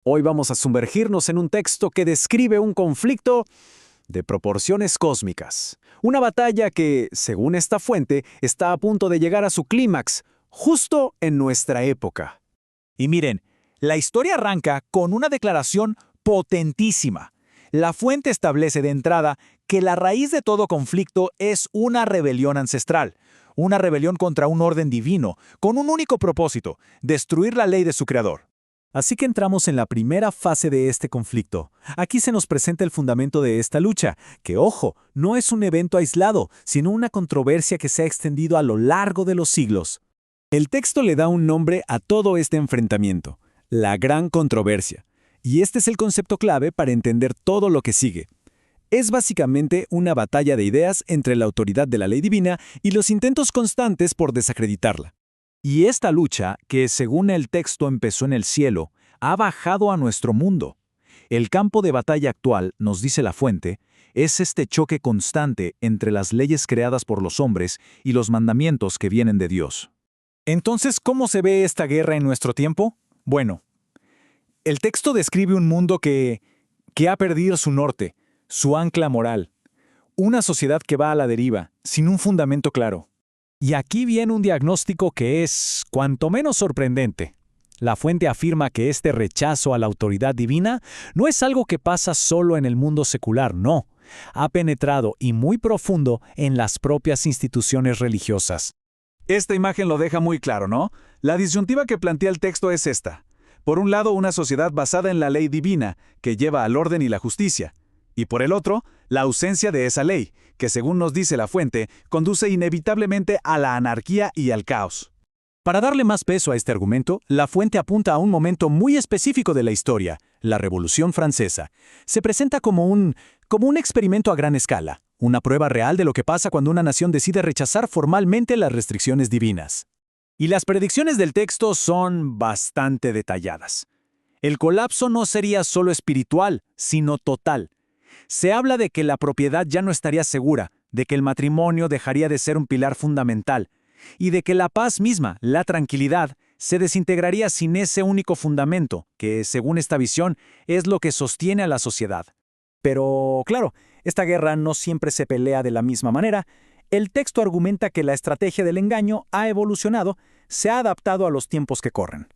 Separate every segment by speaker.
Speaker 1: Hoy vamos a sumergirnos en un texto que describe un conflicto de proporciones cósmicas. Una batalla que, según esta fuente, está a punto de llegar a su clímax, justo en nuestra época.
Speaker 2: Y miren, la historia arranca con una declaración potentísima. La fuente establece de entrada que la raíz de todo conflicto es una rebelión ancestral, una rebelión contra un orden divino, con un único propósito: destruir la ley de su creador.
Speaker 3: Así que entramos en la primera fase de este conflicto. Aquí se nos presenta el fundamento de esta lucha, que, ojo, no es un evento aislado, sino una controversia que se ha extendido a lo largo de los siglos. El texto le da un nombre a todo este enfrentamiento: la gran controversia. Y este es el concepto clave para entender todo lo que sigue. Es básicamente una batalla de ideas entre la autoridad de la ley divina y los intentos constantes por desacreditarla.
Speaker 2: Y esta lucha, que según el texto empezó en el cielo, ha bajado a nuestro mundo. El campo de batalla actual, nos dice la fuente, es este choque constante entre las leyes creadas por los hombres y los mandamientos que vienen de Dios. Entonces, ¿cómo se ve esta guerra en nuestro tiempo? Bueno, el texto describe un mundo que ha perdido su norte, su ancla moral. Una sociedad que va a la deriva, sin un fundamento claro.
Speaker 3: Y aquí viene un diagnóstico que es cuanto menos sorprendente. La fuente afirma que este rechazo a la autoridad divina no es algo que pasa solo en el mundo secular, no. Ha penetrado y muy profundo en las propias instituciones religiosas.
Speaker 2: Esta imagen lo deja muy claro, ¿no? La disyuntiva que plantea el texto es esta. Por un lado, una sociedad basada en la ley divina, que lleva al orden y la justicia. Y por el otro, la ausencia de esa ley, que según nos dice la fuente, conduce inevitablemente a la anarquía y al caos.
Speaker 3: Para darle más peso a este argumento, la fuente apunta a un momento muy específico de la historia, la Revolución Francesa. Se presenta como un experimento a gran escala, una prueba real de lo que pasa cuando una nación decide rechazar formalmente las restricciones divinas.
Speaker 2: Y las predicciones del texto son bastante detalladas. El colapso no sería solo espiritual, sino total. Se habla de que la propiedad ya no estaría segura, de que el matrimonio dejaría de ser un pilar fundamental, y de que la paz misma, la tranquilidad, se desintegraría sin ese único fundamento, que, según esta visión, es lo que sostiene a la sociedad.
Speaker 3: Pero, claro, esta guerra no siempre se pelea de la misma manera. El texto argumenta que la estrategia del engaño ha evolucionado, se ha adaptado a los tiempos que corren.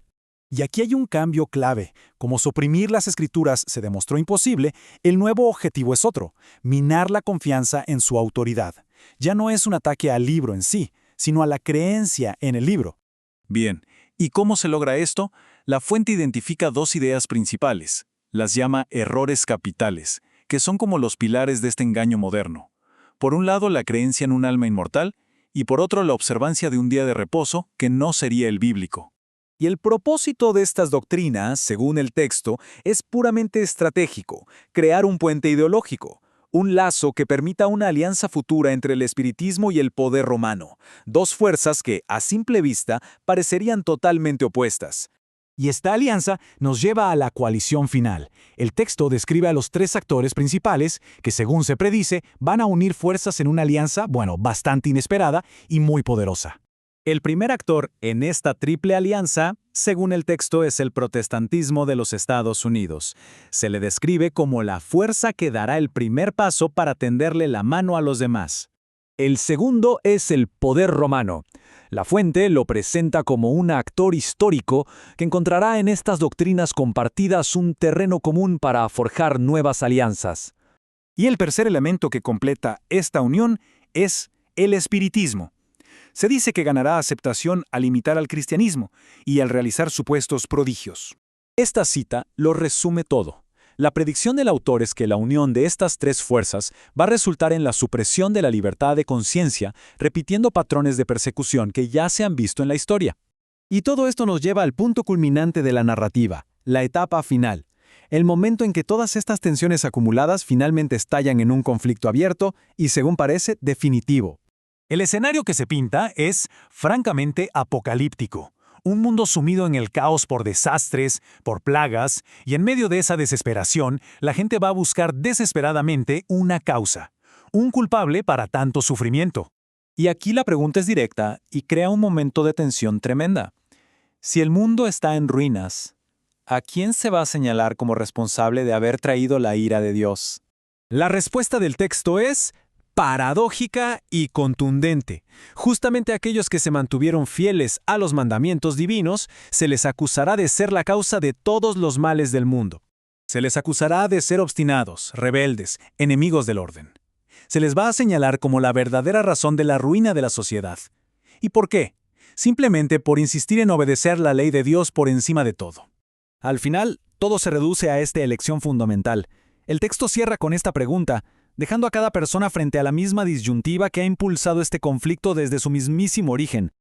Speaker 3: Y aquí hay un cambio clave. Como suprimir las escrituras se demostró imposible, el nuevo objetivo es otro: minar la confianza en su autoridad. Ya no es un ataque al libro en sí, sino a la creencia en el libro.
Speaker 2: Bien, ¿y cómo se logra esto? La fuente identifica dos ideas principales. Las llama errores capitales, que son como los pilares de este engaño moderno. Por un lado, la creencia en un alma inmortal, y por otro, la observancia de un día de reposo, que no sería el bíblico.
Speaker 3: Y el propósito de estas doctrinas, según el texto, es puramente estratégico: crear un puente ideológico, un lazo que permita una alianza futura entre el espiritismo y el poder romano, dos fuerzas que, a simple vista, parecerían totalmente opuestas. Y esta alianza nos lleva a la coalición final. El texto describe a los tres actores principales que, según se predice, van a unir fuerzas en una alianza, bastante inesperada y muy poderosa. El primer actor en esta triple alianza, según el texto, es el protestantismo de los Estados Unidos. Se le describe como la fuerza que dará el primer paso para tenderle la mano a los demás. El segundo es el poder romano. La fuente lo presenta como un actor histórico que encontrará en estas doctrinas compartidas un terreno común para forjar nuevas alianzas. Y el tercer elemento que completa esta unión es el espiritismo. Se dice que ganará aceptación al imitar al cristianismo y al realizar supuestos prodigios. Esta cita lo resume todo. La predicción del autor es que la unión de estas tres fuerzas va a resultar en la supresión de la libertad de conciencia, repitiendo patrones de persecución que ya se han visto en la historia. Y todo esto nos lleva al punto culminante de la narrativa, la etapa final. El momento en que todas estas tensiones acumuladas finalmente estallan en un conflicto abierto y, según parece, definitivo.
Speaker 2: El escenario que se pinta es, francamente, apocalíptico. Un mundo sumido en el caos por desastres, por plagas, y en medio de esa desesperación, la gente va a buscar desesperadamente una causa, un culpable para tanto sufrimiento.
Speaker 3: Y aquí la pregunta es directa y crea un momento de tensión tremenda. Si el mundo está en ruinas, ¿A quién se va a señalar como responsable de haber traído la ira de Dios?
Speaker 1: La respuesta del texto es paradójica y contundente. Justamente a aquellos que se mantuvieron fieles a los mandamientos divinos, se les acusará de ser la causa de todos los males del mundo.
Speaker 2: Se les acusará de ser obstinados, rebeldes, enemigos del orden. Se les va a señalar como la verdadera razón de la ruina de la sociedad. ¿Y por qué? Simplemente por insistir en obedecer la ley de Dios por encima de todo.
Speaker 1: Al final, todo se reduce a esta elección fundamental. El texto cierra con esta pregunta, dejando a cada persona frente a la misma disyuntiva que ha impulsado este conflicto desde su mismísimo origen.